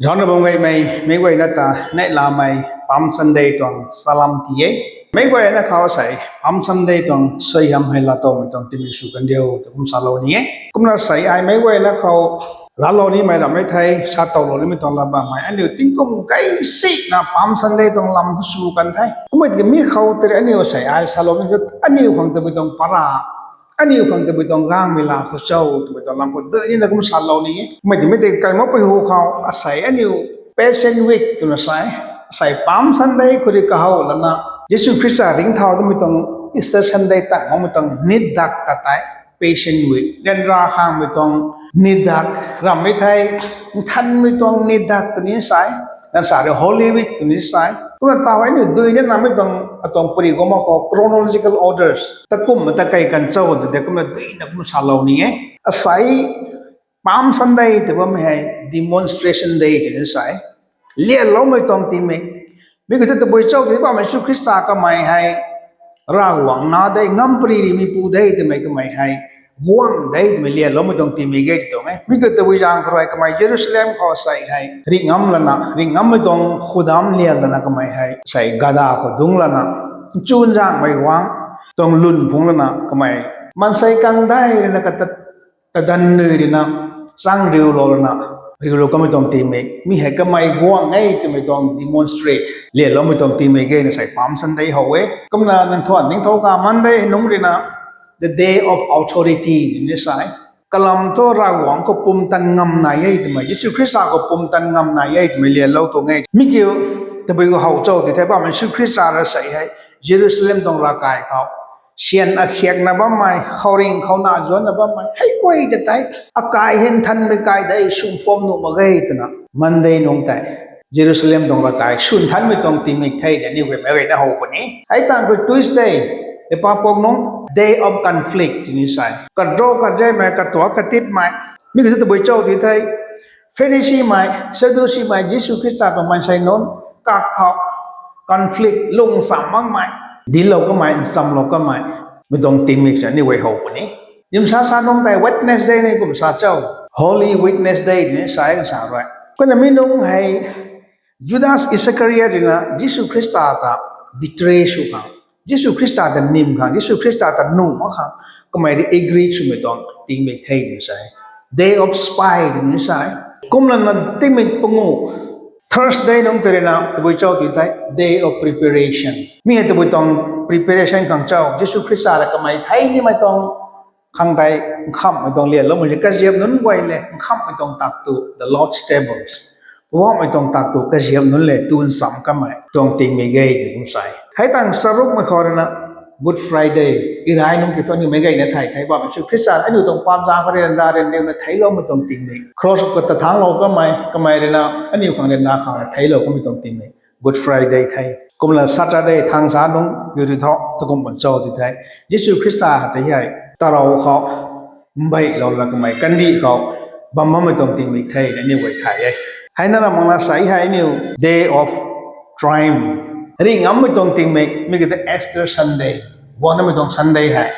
John Bongai may way nata net la may Palm Sunday tong salam tie. May way na kao sai Palm Sunday tong sayam hay la tong tong timi su kan dio kum salo ni kum na sai ai may way na kao la lo ni mai la mai thai sa tàu lo ni mi tong la ba mai an dio ting kum kai si na Palm Sunday tong lam su kan thai kum mai mi khau ter an dio sai ai sa lo ni an dio khang te bi tong para anh yêu khang te bi tong gang mi la ko chau tu tong lam ko de ni na kum sa lo ni mai ti mi te kai mo pe hu khau asai anh yêu Passion Week tu na sai Palm Sunday ko ri ka hau lana Jesus Christ ring thao tu mi tong Easter Sunday ta mo mi tong nidak ta tai Passion Week den ra khang mi tong nidak ram mi thai khan mi tong nidak tu ni sai dan sa de Holy Week tu ni sai tu na ta wai ni dui ni na mi tong atong puri ko mo ko chronological orders ta kum ta kai kan chau de kum na dui na kum sa lo ni asai Palm Sunday tu ba mi hai demonstration day tu ni sai lia lo mai tong ti me mi ko te boi chau ti ba mai su Krista ka mai hai ra wang na dai ngam pri ri mi pu dai te mai ka mai hai wang dai te mai lia lo mai tong ti me ge ti tong mi ko te boi jang kro ai ka mai Jerusalem ko sai hai ri ngam mai tong khudam lia la na ka mai hai sai gada ko dung la na chun jang mai wang tong lun phung la na ka mai man sai kang dai na ka ta dan ne ri na sang riu lo na riu ko mi tong ti me mi he ka mai guang ngai tu mi tong demonstrate le lo mi tong ti me ge na sai Palm Sunday ho we kam na nan thon ning tho ka Monday nung ri na the day of authority ni sai kalam to ra wang ko pum tan ngam na ye tu mai Jesus Christ ko pum tan ngam na ye tu mi le lo to ngai mi ge te bai ko hau chau ti the ba man Jesus Christ ra sai hai Jerusalem tong ra kai khao xiên a khiek na ba mai khoring khau na zon na ba mai hai koi ja tai a kai hen than me kai dai sum phom nu ma gai tna Monday nong tai Jerusalem dong la kai sun than me tong ti me thai da ni we me gai na ho ko ni hai tang ko Tuesday e pa pok nong day of conflict ni sai ka dro ka jai mai ka to ka tit mai mi ko te boi chau ti thai Pharisee mai Sadducee mai Jesus Christ ta man sai non ka kha conflict lung sam mang mai đi lâu có mai xong lâu có mai mìnhต้องtìm việc cho nên quay hậu của ní nhưng sa nông tại Wednesday này cũng sa châu Holy Wednesday này sai cái sao vậy còn là mình nông hay Judas Iscariot na Jesus Christ ta betray su khang Jesus Christ ta nim khang Jesus Christ ta nu ma khang có mai đi agree su mìnhต้องtìm việc thay ni sai Day of Spy ni sai cũng là tìm việc pangu Thursday nong terena tu boi chau ti tai day of preparation mi he tu boi tong preparation kang chau Jesus Christ ra ka mai thai ni mai tong khang tai kham mai tong lian lo mai ka jiam nun wai le kham mai tong tak tu the Lord's tables wa mai tong tak tu ka jiam nun le tun sam ka mai tong ting mi ge kum sai hai tang saruk ma khorna Good Friday irai nong ki thoni mai gai na thai ba Jesus Christ ra anu tong pam ja ka ren ra ren ne na thai lo mai tong ting mi cross ko ta thang lo ka mai re na anu khang ren na khang thai lo ko mai tong ting mi Good Friday thai kum la Saturday thang sa nong yu ri tho to kum bon chau ti thai Jesus Christ ra ta hai ta ro kho mbai lo la ka mai kan di kho bam ma mai tong ting mi thai ni wai thai ai hai na la mang la sai hai ni day of triumph ring am mai tong ting mi ke Easter Sunday bon na mai tong Sunday hai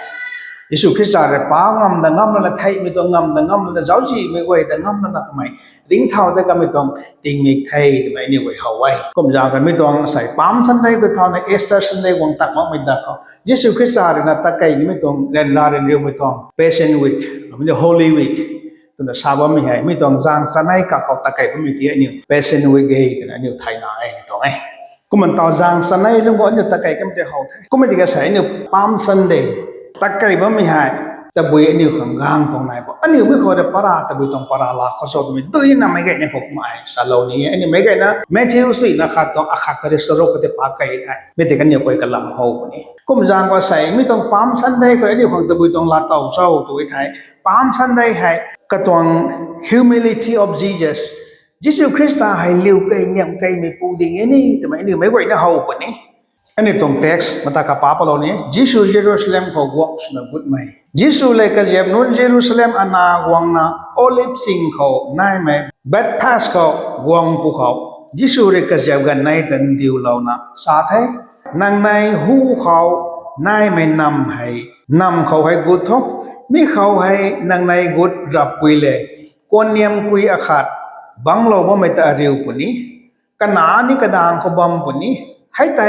Jesus Christ ra pa ngam la thai mi tong ngam la jau ji mi wai da ngam la ka mai ring thao da ka mi tong ting mi thai mai ni wai hau wai kom ja ka mi tong sai Palm Sunday ko thao na Easter Sunday wong tak ma mai da ko Jesus Christ ra na ta kai ni mi tong ren la ren riu mi tong Passion Week mi Holy Week tu na sa ba mi hai mi tong jang sanai ka ko ta kai mi ti ni Passion Week ge na ni thai na ai tong ai cũng mình tao giang sáng nay lúc gọi như ta cày cái mình hậu thế cũng mình thì cái sấy như Palm Sunday ta cày bấm mình hại ta bùi anh yêu khẳng gang tông này bỏ anh yêu mới khỏi được para ta bùi tông para là khó sốt mình tự nhiên là mấy cái này phục mãi sao lâu này anh mấy cái đó Matthew suy là khát tông khát cái sơ rô cái pa cày thay mấy cái nhiều cái làm hậu này cũng mình giang qua sấy mấy tông Palm Sunday cái anh yêu khẳng ta bùi tông là tàu sâu tuổi thay Palm Sunday hay cái tông humility of Jesus Jesus Christ hay liu cây nhậm cây mi pu ding ini tu mai ni mai goi na hau pa ni ani tong text mata ka pa pa lo ni Jesus Jerusalem ko walk na good mai Jesus le ka jeb nun Jerusalem ana wang na olive sing ko nai mai bed pass ko wang pu ko Jesus re ka jeb gan nai tan diu lo na sa thai nang nai hu ko nai mai nam ko hai gut thok mi ko hai nang nai gut rap pui le kon niam kui akhat บังเราบ่ไม่ตะเรียวปุ่นนี้กันหนานี่กระดางเขาบำปุ่นนี้ให้ไต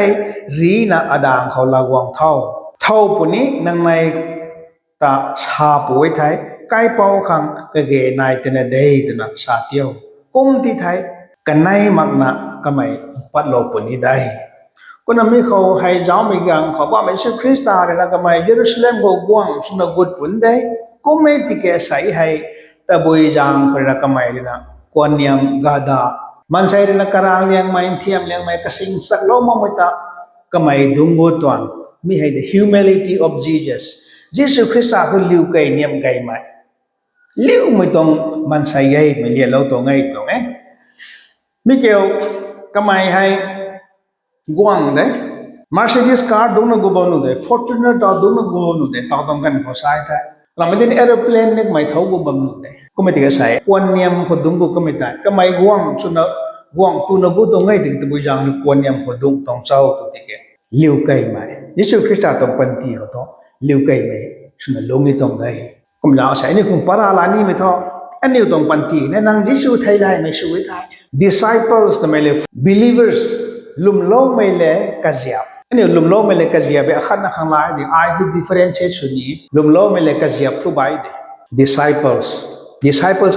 รีนะอดางเขาละวงเท่าปุ่นนี้นังในตาชาป่วยไทยไก่เป่าขังกะเกนายเตนเดย์ตนะชาเตียวกุ้งที่ไทยกันในมักนะก็ไม่ปัดโลปุ่นนี้ได้ก็นำมีเขาให้เจ้ามีกังเขาว่าไม่ใช่คริสต์าเลยนะก็ไม่เยรูซาเล็มก็กว้างสุนกุฎปุ่นได้ก็ไม่ติแกใส่ให้ตะบุยจางคนละก็ไม่เลยนะกวนยังกาดามันใช่เลยนะกระรางเลี้ยงไม่เทียมเลี้ยงไม่กระสิงสักโลมไม่ตาก็ไม่ดุงโบตวนมีให้ the humility of Jesus ยิสุคริสต์ตัวลิ้วไก่เนียมไก่ไม่ลิ้วไม่ต้องมันใส่ไงไม่เลี้ยเราตัวไงตัวไงมิเกลก็ไม่ให้กว้างเด้ Mercedes car ดูนึกว่านู่นเด้ Fortuner ต่อดูนึกว่านู่นเด้ต่อต้องกันพอใช้ได้เราไม่ได้ airplane นึกไม่เท่ากูบ่นู่นเด้ก็ไม่ติดใส่ควนเนียมคนดุงกูก็ไม่ได้ก็ไม่กว้างสุนัขกว้างตัวนึกว่าตรงไงถึงตัวอย่างนึกควนเนียมคนดุงต้องเศร้าตัวติดแกลิ้วไก่ไม่ยิสุคริสต์ต้องปันตีเขาต้องลิ้วไก่ไม่สุนัขลงนี่ต้องได้ก็ไม่เอาใส่นี่คงปาราลานี่ไม่ท้ออันนี้ต้องปันตีเนี่ยนางยิสุไทยได้ไม่ช่วยได้ disciples ทำไมเลย believers ลุมโลไม่เลยกัจยาบอันนี้ลุมโลไม่เลยกัจยาบเป็นขันนักขังลายดิไอ้ที่ differentiate สุนีลุมโลไม่เลยกัจยาบทุบไปดิ disciples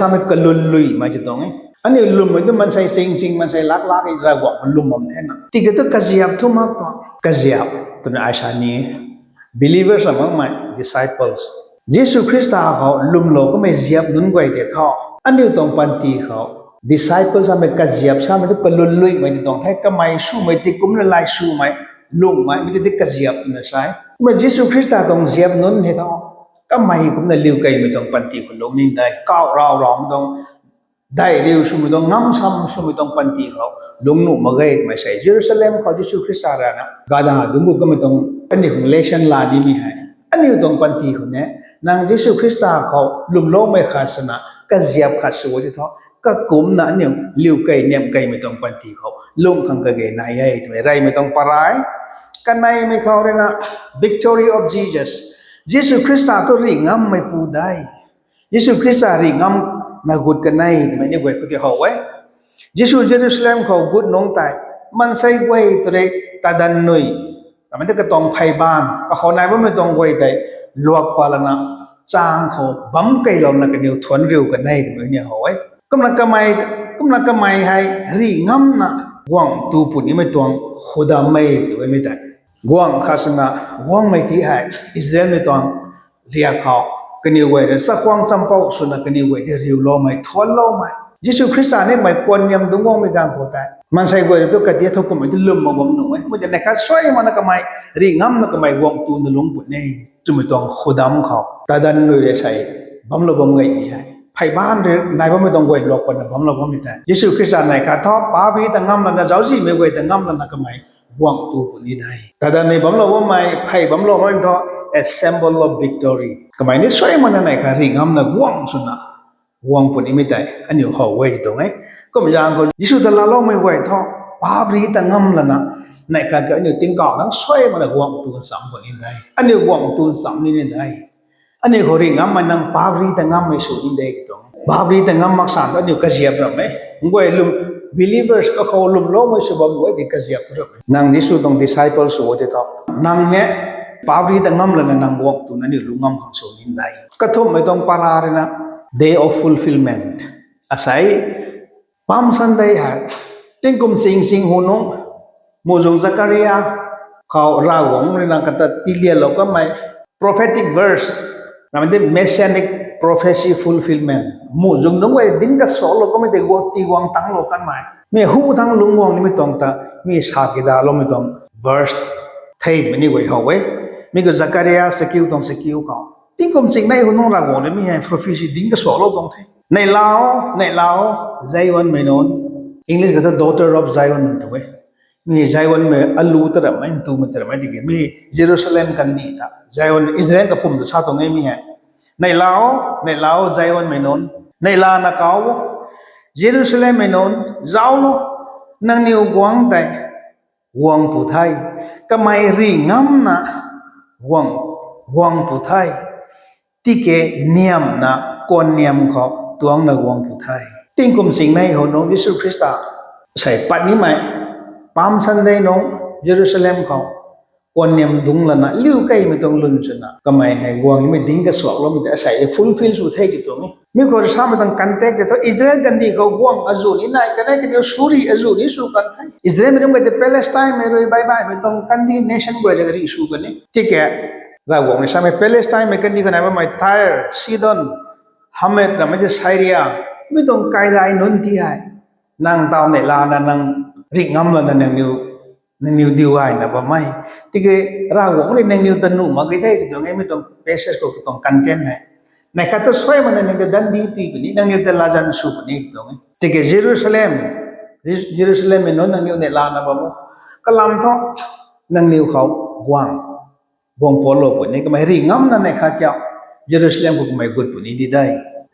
ทำให้กลุลลุยมาจุดตรงนี้อันนี้ลุมมันมันใส่จริงมันใส่ลักอีกระกว่ามันลุมมันแท้นะที่ก็ต้องกัจยาบทุกมาตัวกัจยาบตัวนี้อาชานี้ believers ละมั้งไหม disciples ยิสุคริสต์เขาลุมโลก็ไม่เสียบนุ่นไว้เด็ดท่ออันนี้ต้องปันตีเขา disciples ทำให้กัจยาบทำให้ทุกกลุลลุยมาจุดตรงให้ก็ไม่สู้ไม่ติดกุมละลายสู้ไม่ลุงไม่ไม่ติดกัจยาบตัวนี้ใช่เมื่อยิสุคริสต์ต้องเสียบนุ่นให้ท่อก็ไม่กุมละลิ้วไก่ไม่ต้องปันตีคนลงนี่ได้ก้าวเราไม่ต้องได้เร็วสู้ไม่ต้องงั้มซ้ำสู้ไม่ต้องปันตีเขาลงหนุ่มมาเกยไม่ใช่เยรูซาเล็มเขายิสุคริสต์อะไรนะกาดาดุงก็ไม่ต้องเป็นที่ของเลชันลาดีมีให้อันนี้ต้องปันตีคนนี้นางยิสุคริสต์เขาลุมโลไม่ขาดสนะกัจยาบขาดสู้ที่ท่อก็กุมนะเนี่ยลิ้วไก่เนี่ยไก่ไม่ต้องปันตีเขาลุงขังกะเกยนายให้ทำไมไรไม่ต้องปรายกันนายไม่เขาเลยนะ victory of Jesus ยิสุคริสต์ตัวริงำไม่พูดได้ยิสุคริสต์ริงำมากุดกันนายทำไมเนี่ยเว้ยก็จะเขาเว้ยยิสุเยรูซาเล็มเขากุดน้องตายมันใส่เว้ยตัวเด็กตาดันนุยแต่มันก็ต้องไพ่บ้านก็เขานายว่าไม่ต้องเว้ยแต่ลวกปาลนะจางเขาบังไก่เรานักเดียวทวนเร็วกันนายทำไมเนี่ยเขาเว้ยก็มันก็ไม่ให้ริงำนะกวางตูปุ่นนี่ไม่ต้องขุดไม่ตัวไม่ได้กวางข้าศึกนะกวางไม่ที่ให้อิสราเอลไม่ต้องเรียกเขากันนี่เว้ยสักกวางจำเป้าสุนัขกันนี่เว้ยที่เรียวล้อไม่ทวนล้อไม่ยิสุคริสต์เนี่ยไม่ควรยังดุงงไม่กางโผล่มันใช่เว้ยตัวกระเดียทุกคนมันจะลืมมาบ่มหนุ่มมันจะในข้าช่วยมันนักไม่ริงำนักไม่กวางตูนลุงปุ่นนี่จุ่มต้องขุดเขาแต่ดันเลยใช่บ่มเราบ่มไงนี่ให้ไพ่บ้านเลยนายว่าไม่ต้องเว้ยหลอกคนนะบ่มเราบ่มไม่ได้ยิสุคริสต์ในข้าท้อป้าพี่แต่งำแล้วนะเจ้าสิไม่เว้ยแต่งำแล้วนักไม่กวางตูปุ่นนี่ได้แต่ดันในบ่มเราบ่ไม่ไพ่บ่มเราไม่ท้อ a symbol of victory ก็ไม่ได้ช่วยมันในข้าริงำนะกวางสุนัขกวางปุ่นนี่ไม่ได้อันนี้เขาเว้ยตรงไหนก็ไม่ยังก็ยิสุแต่ละเราไม่เว้ยท้อป้าพี่แต่งำแล้วนะในข้าก็อันนี้ติ้งก่อนนั้นช่วยมันกวางตูนสามปุ่นนี่ได้อันนี้กวางตูนสามนี่ได้อันนี้เขาริงำมันนั่งป้าพี่แต่งำไม่สู้นี่ได้ตรงป้าพี่แต่งำมักสั่งก็อยู่กระเจียบเราไหมงวยลุม believers ก็เขาลุมโลไม่สู้บ่มวยดีกระเจียบเรานั่งยิสุต้อง disciples สู้ที่ท้อนั่งเนี่ยป้าพี่แต่งำแล้วนั่งกวางตูนอันนี้ลุงงำของสู้นี่ได้ก็ทุ่มไม่ต้องปาราเลยนะ day of fulfillment อาศัยPalm Sunday ฮะติ้งกุมสิงหูนงมูจงซักการียาเขาราวงเลยนะkata tilia loก็ไม่ prophetic verse นะมันเป็น messianic prophecy fulfillment มูจงนงไว้ดิ้งก็สอนเราก็ไม่ได้กวตีกวางตั้งโลกันมามีหูทั้งลุงวงนี่ไม่ต้องตามีสากิดาเราไม่ต้อง verse ไทยมันนี่ไว้เขาไว้มีก็ซักการียาสกิลต้องสกิลเขาติ้งกุมสิงในหูนงราวงนี่มีให้ prophecy ดิ้งก็สอนเราต้องไทยในลาวไซออนไม่นอนอังกฤษก็จะ daughter of Zion ตัวเว้ยมีไซออนไม่อัลลูตระไม่ตัวมันตระไม่ดีกันมีเยรูซาเล็มกันนี่ท่าไซออนอิสราเอลกับปุ่มตัวชาติตรงนี้มีให้ในลาวไซออนไม่นอนในลานักเอาเยรูซาเล็มไม่นอนเจ้านั่งนิ้วกวางแต่กวางผู้ไทยก็ไม่ริงำนะกวางผู้ไทยที่แกเนียมนะก่อนเนียมเขาตัวนักวางผู้ไทย ติ้งกุมสิ่งในหัวน้องยิสุคริสต์ใส่ปัดนี้ไหมปามสันได้น้องเยรูซาเล็มเขาวันยำดุงละนะลิ้วไก่ไม่ต้องลุ้นชนะก็ไม่ให้วางไม่ดิ้งกระสอบแล้วมันจะใส่ฟูลฟิลสุดท้ายจิตตรงนี้มีคนสามารถต้องกันแตกแต่ตัวอิสราเอลกันดีเขาวางอาจูนี่นายกันได้กันเดียวสุริอาจูนี่สู้กันไทยอิสราเอลไม่ต้องไปแต่ปาเลสไตน์ไม่รู้บายบายไม่ต้องกันดีเนชั่นบัวเลยก็สู้กันนี่ที่แกเราวางในสมัยปาเลสไตน์ไม่กันดีกันไหนว่าไม่ไทร์ซีดอนฮัมเมดเราไม่จะไซเรียไม่ต้องไกลได้นนที่ให้นางเต่าในลานั่งริงงำละนั่งนิวดีวายนะบ่ไม่ที่แกเราวางในนั่งนิวตันนุ่มมาก็ได้จิตตรงนี้ไม่ต้องเพรสเซสก็ต้องกันเทนให้ในขั้นตอนสวยมันนั่งดันดีที่คนนี้นั่งนิวแต่ลาจันสูบนี่จิตตรงนี้ที่แกเยรูซาเล็มไม่นนั่งนิวในลานะบ่มั้งก็ลำท้องนั่งนิวเขาวางโพโลปุ่นนี่ก็ไม่ริงงำนั่นในขั้นเจ้าเยรูซาเล็มก็ไม่กุดปุ่นนี้ดีได้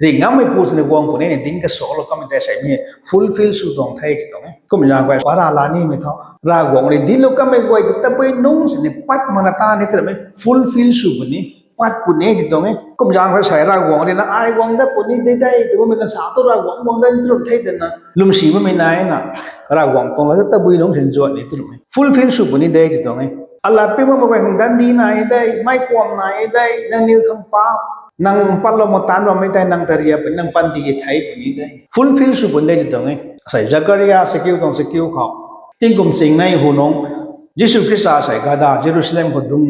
ริงงำไม่พูดในวงปุ่นนี่ดิ้งก็สโลก็ไม่ได้ใส่เนี่ยฟูลฟิลสุดตรงไทยจิตตรงนี้ก็ไม่อยากไปว่าราลานี่ไม่ท้อราวงเลยดิ้งลูกก็ไม่ไหวแต่ไปนุ่งสิเนี่ยปัดมันตาเนี่ยแต่ไม่ฟูลฟิลสุดปุ่นนี้ปัดปุ่นนี้จิตตรงนี้ก็ไม่อยากไปใส่ราวงเลยนะไอ้วงได้ปุ่นนี้ได้แต่ว่ามันก็สาวตัวราวงได้ตรงไทยแต่นะลุมสีมันไม่นายนะราวงตรงแล้วแต่ไปนุ่งสินจวนนี่ตรงนี้ฟูลฟิลสุดปุ่นนี้ได้จิตตรงนี้อัลลอฮ์เป็นว่าไปของดันดีนายได้ไม่ความนายได้นั่งนิ้วคำป้านั่งปัลลมตันว่าไม่ได้นั่งตะเรียเป็นนั่งปันดีไทยปุ่นนี้ได้ฟูลฟิลสุดปุ่นได้จิตตรงนี้ใส่จักรยานสกิลต้องสกิลเขาทิ้งกุมสิ่งในหูน้องยิสุคริสต์ใส่กาดาเยรูซาเล็มก็ดุง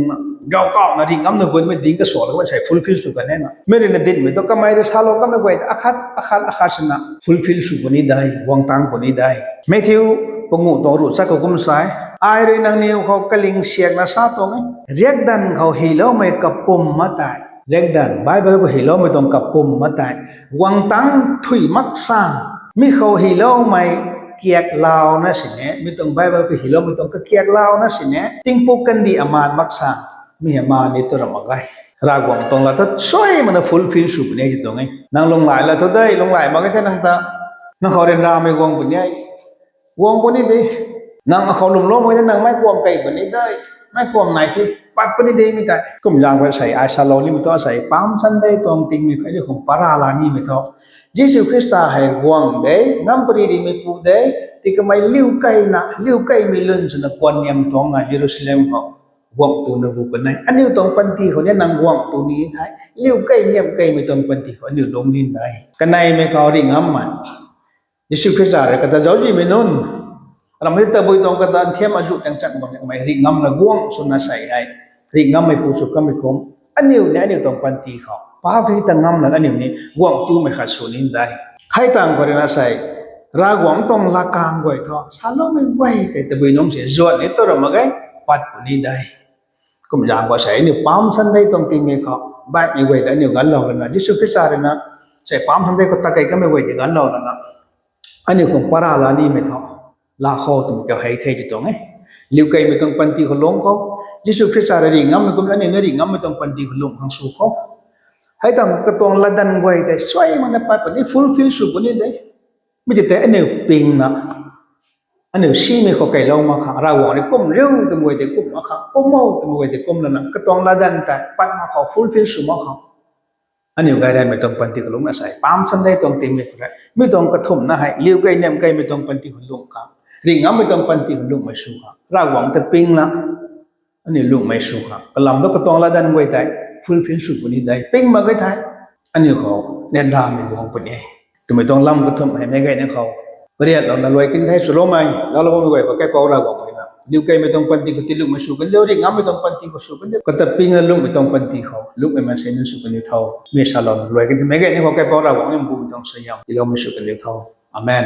ยาวก้าวนาฬิกาไม่คนไม่ดิ้งก็สอนแล้วว่าใส่ฟูลฟิลสุดกันแน่นอนไม่ได้ดิ้นไม่ต้องก็ไม่ได้ซาโลก็ไม่ไหวแต่อาคาชนะฟูลฟิลสุดปุ่นนี้ได้วางตังปุ่นนี้ได้ไม่ทิ้วปงูต้องรู้สักกุมสายไอ้เรื่องนี้เขากลิงเสียงนะซาตรงนี้เรียกดันเขาฮิโลไม่กับปุ่มมาตายเรียกดันไบเบิลก็ฮิโลไม่ต้องกับปุ่มมาตายวางตังถุยมักซังมีเขาฮิโลไม่เกียกลาวนะสิเนี่ยไม่ต้องไบเบิลก็ฮิโลไม่ต้องก็เกียกลาวนะสิเนี่ยติ้งปุกันดีอามานมักซังมีอามานนี่ตัวละมักไงรากวางตรงละตัวช่วยมันฟูลฟิลสุดเนี่ยจิตตรงนี้นางลงไหลละตัวได้ลงไหลมาก็แค่นางตานางเขาเรียนราไม่วางปุ่นใหญ่วางปุ่นนี้ดีนางเขาลุมล้มก็จะนางไม่กวางไก่ปุ่นนี้ได้ไม่กวางไหนที่ปัดปุ่นนี้ดีไม่ได้ก็มันยังไปใส่ไอซาโลนี่มันต้องใส่ปั๊มสันได้ตรงติงมีใครเรื่องของปาราลานี่ไม่ท้อยิสุคริสต์ให้กวางได้น้ำปรีดีไม่พูดได้ที่ก็ไม่ลิ้วไก่นะลิ้วไก่ไม่ลื่นจนกวนยำตรงนะเยรูซาเล็มเขากวางตัวนบุกันไหนอันนี้ตรงปันทีเขาเนี่ยนางกวางตัวนี้ไทยลิ้วไก่เยี่ยมไก่ไม่ตรงปันทีเขาเนี่ยลงดินได้กันในไม่เขาริ่งอ้ำมันยิสุคริสต์อะไรก็แต่เจ้าจีไม่นุ่นเราไม่ได้ตะบุยตรงกันตอนเทียมอายุต่างจังหวัดไม่ริ่งอ้ำละกวางสุนัขใส่ได้ริ่งอ้ำไม่พูดสุก็ไม่คมอันนี้เนี่ยอันนี้ตรงปันทีเขาป้าที่ตั้งงำนั้นอันนี้กวางตู้ไม่ขาดส่วนนี้ได้ให้ต่างคนนั้นใส่รากวางต้องละกางไว้ท่อสาลไม่ไหวแต่บุยน้องเสียจวนนี่ตัวเราไม่ได้ปัดปุ่นนี้ได้ก็มันยังว่าใส่เนี่ยปั๊มสันได้ตรงตีมีเขาใบไม่ไหวแต่เนี่ยกันเราเลยนะยิสุคริสต์เลยนะใส่ปั๊มสันได้ก็ตะไคร้ก็ไม่ไหวแต่กันเราเลยนะอันนี้ของปาราลานี่ไม่ท่อลาข้อตัวจะให้เทจิตตรงนี้ลิ้วไก่ไม่ต้องปันตีเขาลงเขายิสุคริสต์ริ่งงำไม่ก็ไม่เนี่ยริ่งงำไม่ต้องปันตีเขาลงทางสู่เขาให้ต้องกระตองละดันไว้แต่ช่วยมันไปปนี้ฟูลฟิลสุดปนี้ได้ไม่ใช่แต่อันนี้ปิงนะอันนี้ซีไม่เขาไก่เรามาขังเราหวังนี่ก้มเร็วแต่มวยแต่ก้มมาขังก้มเมาแต่มวยแต่ก้มแล้วนะกระตองละดันแต่ปัดมาเขาฟูลฟิลสุดมาเขาอันนี้ไก่ได้ไม่ต้องปันติขลุ่มนะใส่ปั๊มสันได้ต้องตีไม่ได้ไม่ต้องกระทุ่มนะให้เลี้ยวไก่เนี่ยไก่ไม่ต้องปันติขลุ่มครับริ่งงำไม่ต้องปันติขลุ่มไม่สู้ครับเราหวังแต่ปิงนะอันนี้ลุ่มไม่สู้ครับก็ลำต้องกระตองละดันไว้แต่ฟูลฟิลสุดปนี้ได้ปิงมาก็ได้อันนี้เขาเน้นราไม่วางปนี้ทำไมต้องลำกระทุ่มให้ไม่ไก่เนี่ยเขาเรียกเรารวยกินให้สุโรมัยเราไม่ไหวก็แค่เปล่าเราบอกเลยนะลิ้วไก่ไม่ต้องปันติก็ติลุกไม่สู้กันเลี้ยวริ่งงำไม่ต้องปันติก็สู้กันเลี้ยวก็แต่ปิงลุกไม่ต้องปันติเขาลุกไม่มาใช้นั่นสู้กันเลี้ยวเท่าไม่ใช่เรารวยกินไม่ไก่เนี่ยเขาแค่เปล่าเราบอกเนี่ยบุ้มต้องสยามที่เราไม่สู้กันเลี้ยวเท่าอาเมน